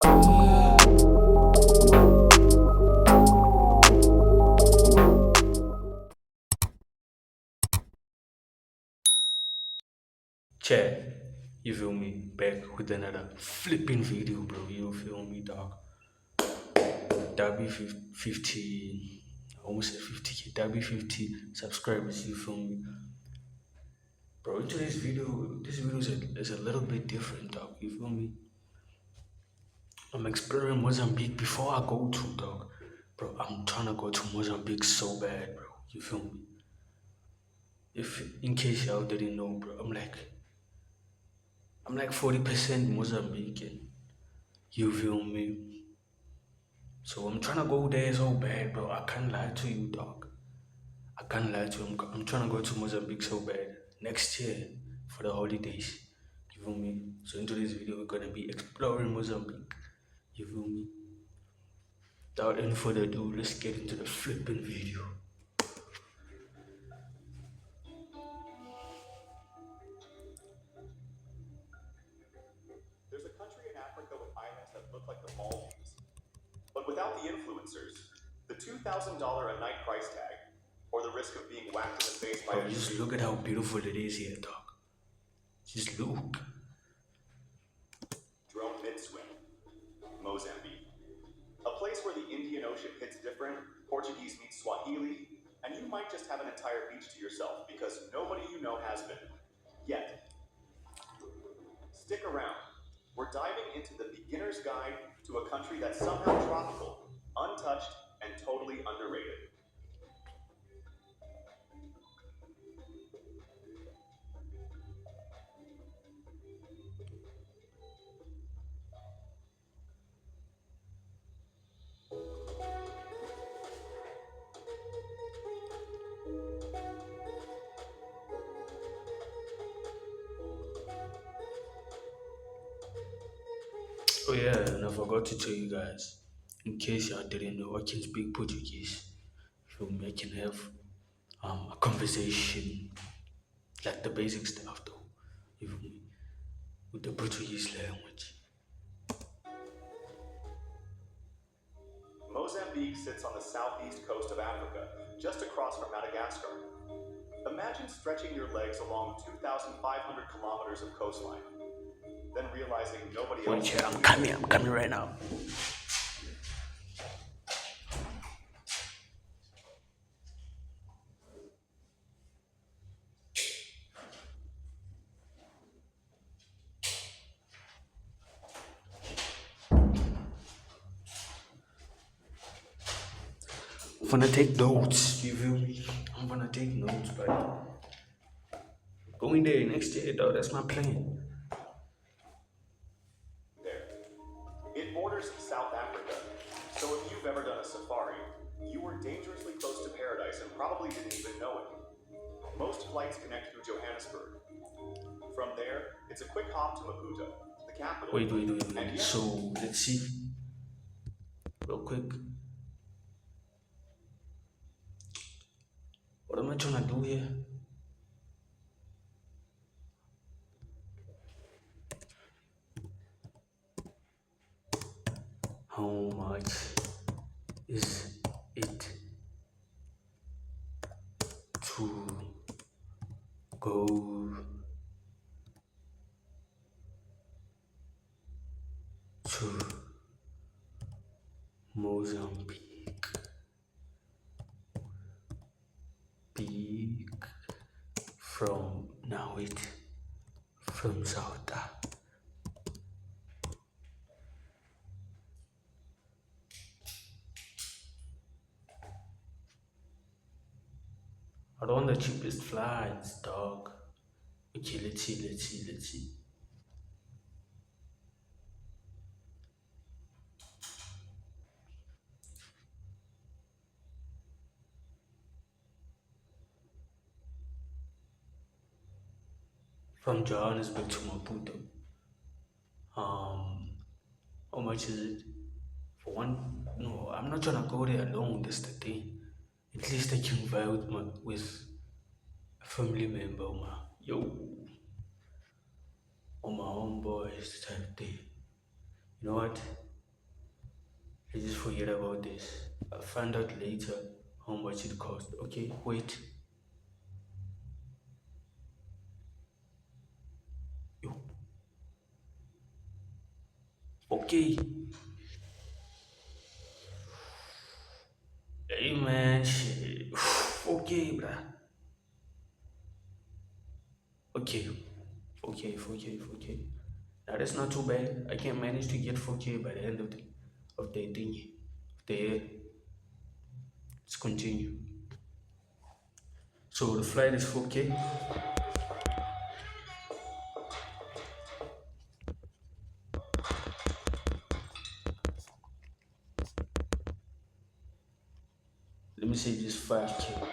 Chat, you feel me? Back with another flipping video, bro. You feel me, dog? That be 50, I almost said 50K. That be 50 subscribers, you feel me? Bro, today's video, this video is a little bit different, dog. You feel me? I'm exploring Mozambique before I go to, dog. Bro, I'm trying to go to Mozambique so bad, bro. You feel me? If in case y'all didn't know, bro, I'm like 40% Mozambican. You feel me? So I'm trying to go there so bad, bro. I can't lie to you, dog. I can't lie to you. I'm trying to go to Mozambique so bad next year for the holidays. You feel me? So in today's video, we're gonna be exploring Mozambique. You feel me? Without any further ado, let's get into the flipping video. There's a country in Africa with islands that look like the Maldives, but without the influencers, the $2,000 a night price tag, or the risk of being whacked in the face by Bro, a just tree. look at how beautiful it is here, dog. Just look. Drone mid-swim, Mozambique. A place where the Indian Ocean hits different, Portuguese meets Swahili, and you might just have an entire beach to yourself because nobody you know has been. Yet. Stick around. We're diving into the beginner's guide to a country that's somehow tropical, untouched, and totally underrated. Oh yeah, and I forgot to tell you guys, in case y'all didn't know, I can speak Portuguese. So I can have a conversation, like the basic stuff though, you feel me, with the Portuguese language. Mozambique sits on the southeast coast of Africa, just across from Madagascar. Imagine stretching your legs along 2,500 kilometers of coastline, then realizing nobody Wait, else. yeah, I'm coming right now. I'm gonna take notes, you feel me? I'm gonna take notes, but going there next year though, that's my plan. There. It borders South Africa, so if you've ever done a safari, you were dangerously close to paradise and probably didn't even know it. Most flights connect through Johannesburg. From there, it's a quick hop to Maputo, the capital. Wait. And So let's see, real quick. What am I trying to do here? How much is it to go to Mozambique? Big from now it from South. I don't want the cheapest flights, dog. Okay, let's see. From Johannesburg to Maputo. Um, how much is it? For one, no, I'm not trying to go there alone. That's the thing. At least I can vibe with a family member, yo, or my homeboys type thing. You know what? I just forget about this. I'll find out later how much it cost. Okay, wait. Yo, okay. Hey man, shit. Okay, bruh. Okay, okay, 4K, 4K. Now that's not too bad. I can manage to get 4K by the end of the thingy. Of the year. Let's continue. So the flight is 4K. Let me say this 5K.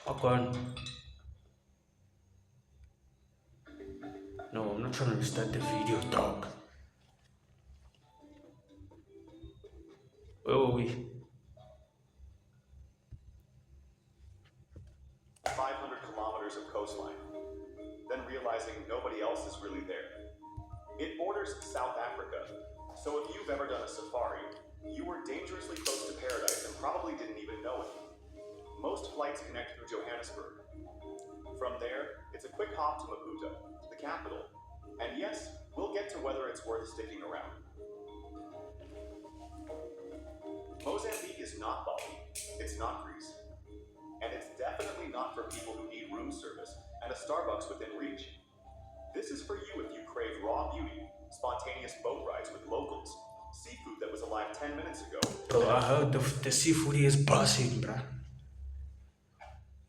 Okay. No, I'm not trying to restart the video, dog. Where were we? 500 kilometers of coastline, then realizing nobody else is really there. It borders South Africa, so if you've ever done a safari, you were dangerously close to paradise and probably didn't even know it. Most flights connect through Johannesburg. From there, it's a quick hop to Maputo, the capital. And yes, we'll get to whether it's worth sticking around. Mozambique is not Bali, it's not Greece. And it's definitely not for people who need room service and a Starbucks within reach. This is for you if you crave raw beauty, spontaneous boat rides with locals, seafood that was alive 10 minutes ago. Bro, I heard the seafood is buzzing, bruh.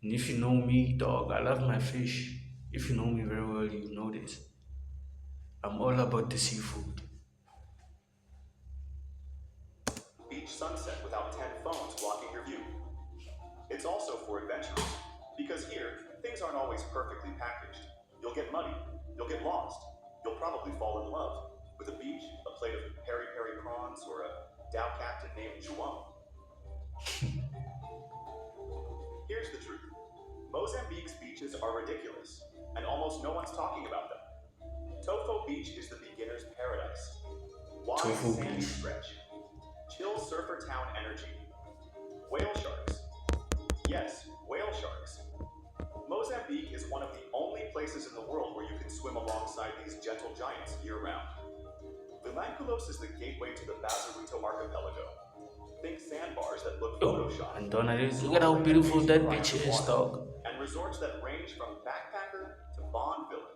And if you know me, dog, I love my fish. If you know me very well, you know this. I'm all about the seafood. Beach sunset without 10 phones blocking your view. It's also for adventurers, because here, things aren't always perfectly packaged. You'll get muddy, you'll get lost, you'll probably fall in love with a beach, a plate of peri peri prawns, or a Dow captain named Juan. Here's the truth. Mozambique's beaches are ridiculous, and almost no one's talking about them. Tofo Beach is the beginner's paradise. Wide Tofu sandy beach. stretch. Chill surfer town energy. Whale sharks. Yes, whale sharks. Mozambique is one of the only places in the world where you can swim alongside these gentle giants year-round. Vilanculos is the gateway to the Basurito archipelago. Think sandbars that look Yo, photoshopped. and look at how beautiful that beach is, dog. And resorts that range from backpacker to Bond villain.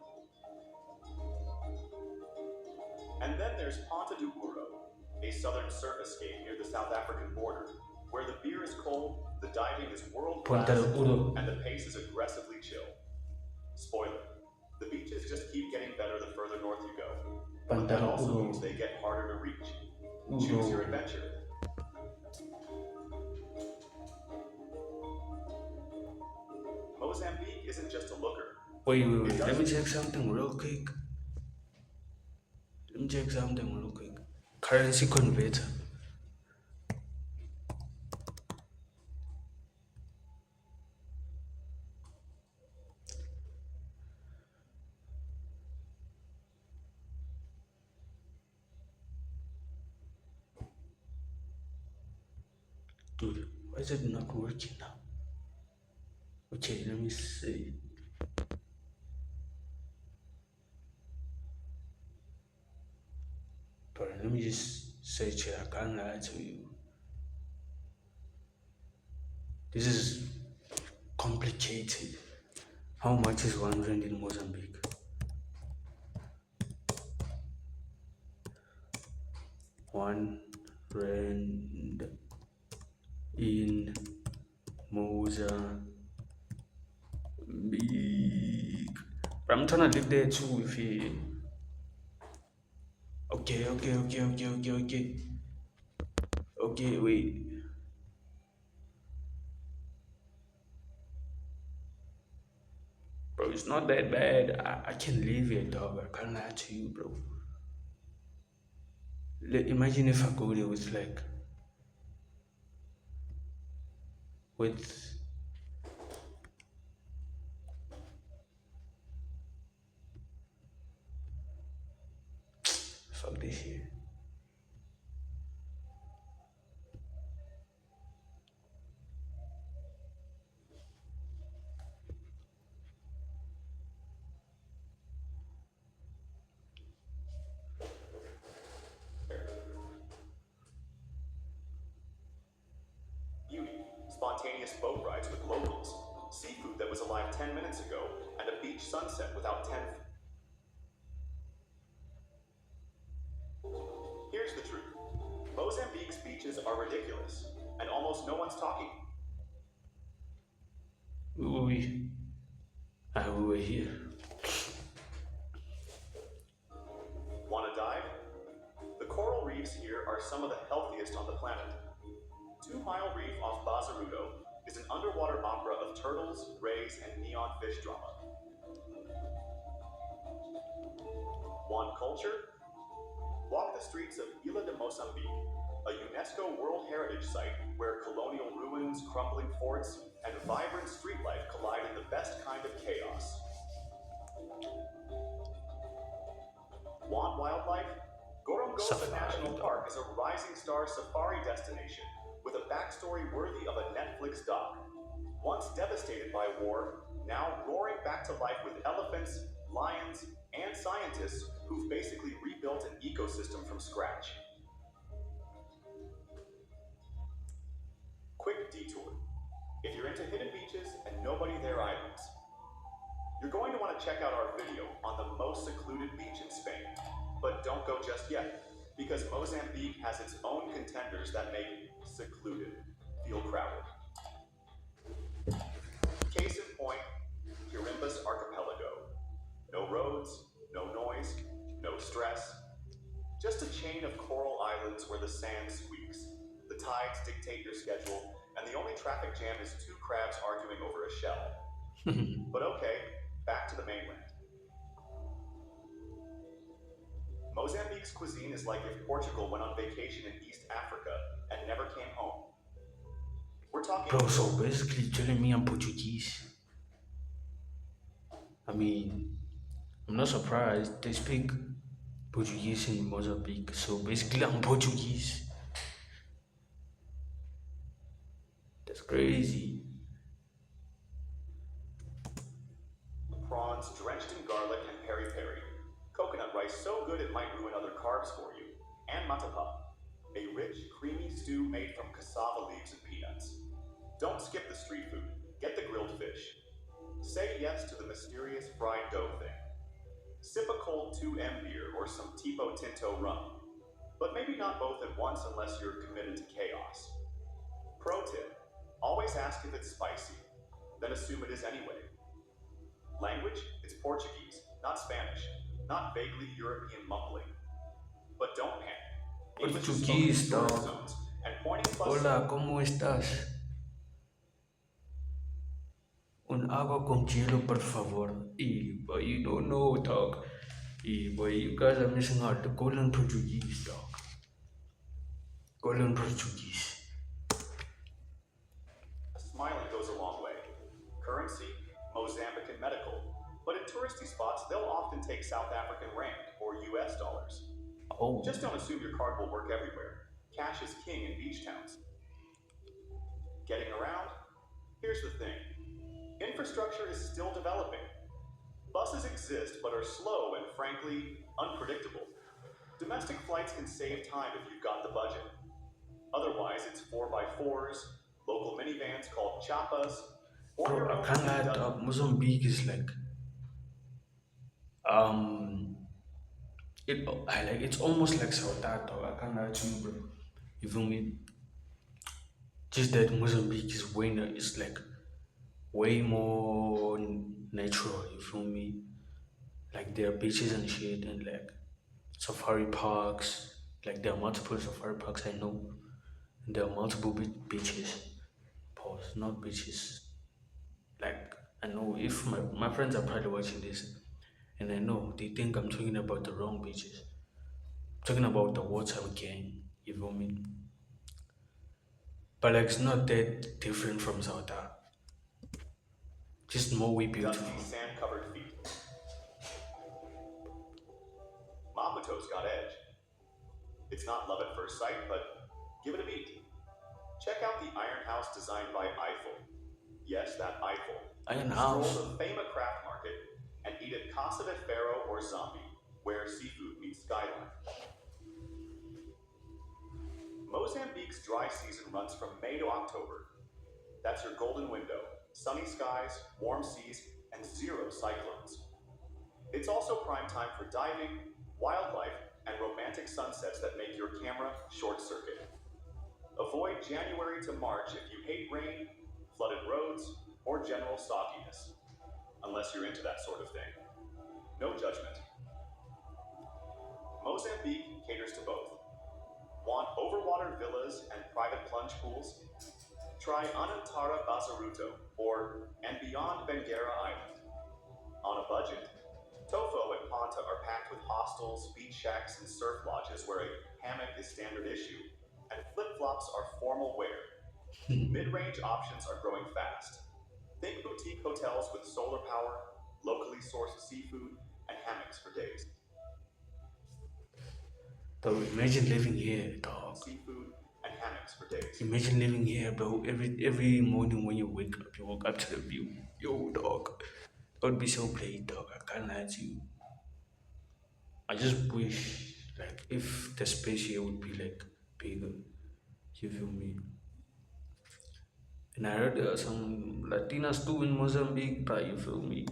And then there's Ponta do Ouro, a southern surf escape near the South African border, where the beer is cold, the diving is world-class, Ponta do Ouro. and the pace is aggressively chill. Spoiler, the beaches just keep getting better the further north you go. But that also means they get harder to reach. Choose your adventure. Mozambique isn't just a looker. Wait. Let me check something real quick. Currency converter. Dude, why is it not working now? Okay, let me see. But let me just search it. I can't lie to you. This is complicated. How much is 1 rand in Mozambique? 1 rand in Mozambique. But I'm trying to live there too if he. Okay. Okay, wait. Bro, it's not that bad. I can live here, dog. I can't lie to you, bro. Imagine if I go there with Fuck this shit. Beauty, spontaneous boat rides with locals, seafood that was alive 10 minutes ago, and a beach sunset without 10. Here's the truth. Mozambique's beaches are ridiculous, and almost no one's talking. We, we were here. Want to dive? The coral reefs here are some of the healthiest on the planet. 2 Mile Reef off Bazarudo is an underwater opera of turtles, rays, and neon fish drama. Want culture? Walk the streets of Ilha de Mozambique, a UNESCO World Heritage Site where colonial ruins, crumbling forts, and vibrant street life collide in the best kind of chaos. Want wildlife? Gorongosa National Park is a rising star safari destination with a backstory worthy of a Netflix doc. Once devastated by war, now roaring back to life with elephants, lions, and scientists who've basically rebuilt an ecosystem from scratch. Quick detour. If you're into hidden beaches and nobody there islands, you're going to want to check out our video on the most secluded beach in Spain. But don't go just yet, because Mozambique has its own contenders that make secluded feel crowded. Case in point, Quirimbas Archipelago. No roads, no noise, no stress. Just a chain of coral islands where the sand squeaks. The tides dictate your schedule, and the only traffic jam is 2 crabs arguing over a shell. But okay, back to the mainland. Mozambique's cuisine is like if Portugal went on vacation in East Africa and never came home. We're talking. Bro, so basically you're telling me I'm Portuguese. I mean, I'm not surprised. They speak Portuguese in Mozambique, so basically I'm Portuguese. That's crazy. Prawns drenched in garlic and peri-peri. Coconut rice so good it might ruin other carbs for you. And matapa, a rich, creamy stew made from cassava leaves and peanuts. Don't skip the street food. Get the grilled fish. Say yes to the mysterious fried dough thing. Sip a cold 2M beer or some Tipo Tinto rum. But maybe not both at once unless you're committed to chaos. Pro tip, always ask if it's spicy, then assume it is anyway. Language, it's Portuguese, not Spanish, not vaguely European mumbling. But don't panic. English is spoken in Portuguese, tourist dog. zones, and pointing plus Hola, ¿cómo estás? Un agua con hielo, por favor. But you don't know, dog. But you guys are missing out. The golden Portuguese, dog. Golden Portuguese. smiling goes a long way. Currency, Mozambican medical. But in touristy spots, they'll often take South African rand or US dollars. Oh, Just don't assume your card will work everywhere. Cash is king in beach towns. Getting around? Here's the thing. Infrastructure is still developing. Buses exist but are slow and frankly unpredictable. Domestic flights can save time if you've got the budget. Otherwise, it's 4x4s, local minivans called chapas, or bro, your I own can't lie, dog. Mozambique is like, um, it's almost like South Africa, dog. I can't lie to you, bro. You feel me? Just that Mozambique is it's like way more natural. You feel me? Like there are beaches and shit, and like safari parks. Like there are multiple safari parks I know, and there are multiple beaches. Pause, not beaches. Like I know if my friends are probably watching this, and I know they think I'm talking about the wrong beaches. I'm talking about the water gang. You feel me? But like it's not that different from South Africa. Just more way beautiful. dusty, sand-covered feet. Maputo's got edge. It's not love at first sight, but give it a beat. Check out the Iron House designed by Eiffel. Yes, that Eiffel. Iron Stroll House. the Fama Craft Market and eat at Casa de Ferro or Zombie, where seafood meets skyline. Mozambique's dry season runs from May to October. That's your golden window: sunny skies, warm seas, and zero cyclones. It's also prime time for diving, wildlife, and romantic sunsets that make your camera short circuit. Avoid January to March if you hate rain, flooded roads, or general sogginess, unless you're into that sort of thing. No judgment. Mozambique caters to both. Want overwater villas and private plunge pools? Try Anantara Bazaruto or And Beyond Benguera Island. On a budget, Tofo and Ponta are packed with hostels, beach shacks, and surf lodges where a hammock is standard issue, and flip-flops are formal wear. Mid-range options are growing fast. Think boutique hotels with solar power, locally sourced seafood, and hammocks for days. Bro, imagine living here, dog. Seafood and hammocks for days. Imagine living here, bro. Every morning when you woke up to the view. Yo, dog. That would be so great, dog. I can't lie to you. I just wish, like, if the space here would be like bigger. You feel me? And I heard there are some Latinas too in Mozambique, but you feel me?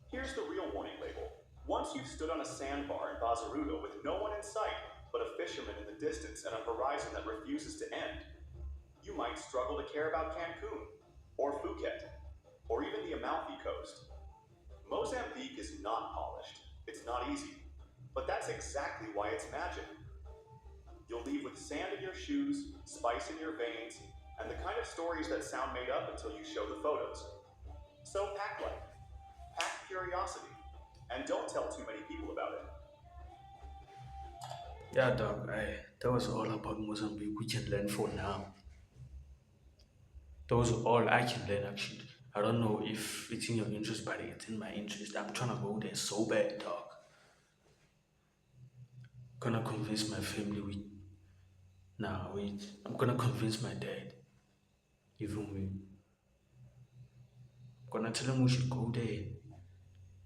Here's the real warning label. Once you've stood on a sandbar in Bazaruto with no one in sight but a fisherman in the distance and a horizon that refuses to end, you might struggle to care about Cancun, or Phuket, or even the Amalfi Coast. Mozambique is not polished. It's not easy. But that's exactly why it's magic. You'll leave with sand in your shoes, spice in your veins, and the kind of stories that sound made up until you show the photos. So pack light, pack curiosity, and don't tell too many people about it. Yeah, dog. That was all about Mozambique. We can learn for now. That was all I can learn actually. I don't know if it's in your interest, but it's in my interest. I'm trying to go there so bad, dog. Gonna convince my family with. Nah, wait. I'm gonna convince my dad. You feel me? Gonna tell him we should go there.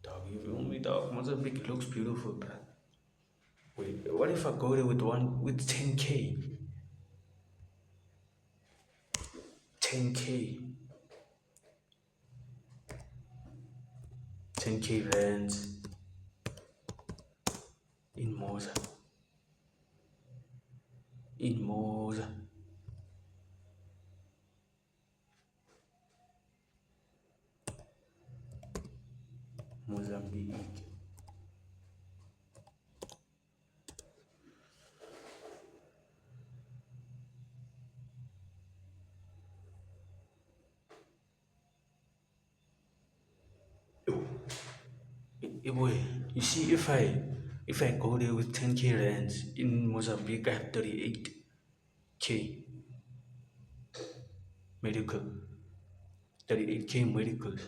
Dog, you feel me, dog? Mozambique looks beautiful, but wait, what if I go there with 10K? 10K. 10K rands in Moza. In Moza. Mozambique. Boy, you see, if I go there with 10K rands in Mozambique, I have 38K medical, 38K medicals.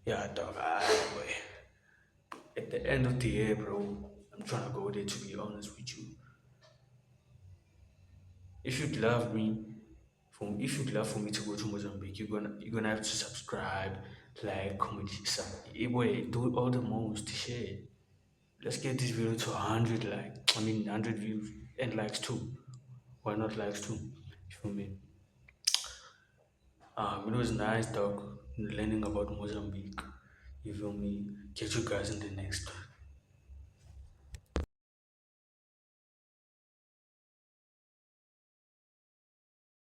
Yeah, dog. Boy. At the end of the year, bro, I'm trying to go there. To be honest with you, if you'd love me, if you'd love for me to go to Mozambique, you're gonna have to subscribe, like, comment, boy, do all the most, share. Let's get this video to 100 100 views and likes too. Why not likes too? You feel me? It was nice talk learning about Mozambique. You feel me? Catch you guys in the next one.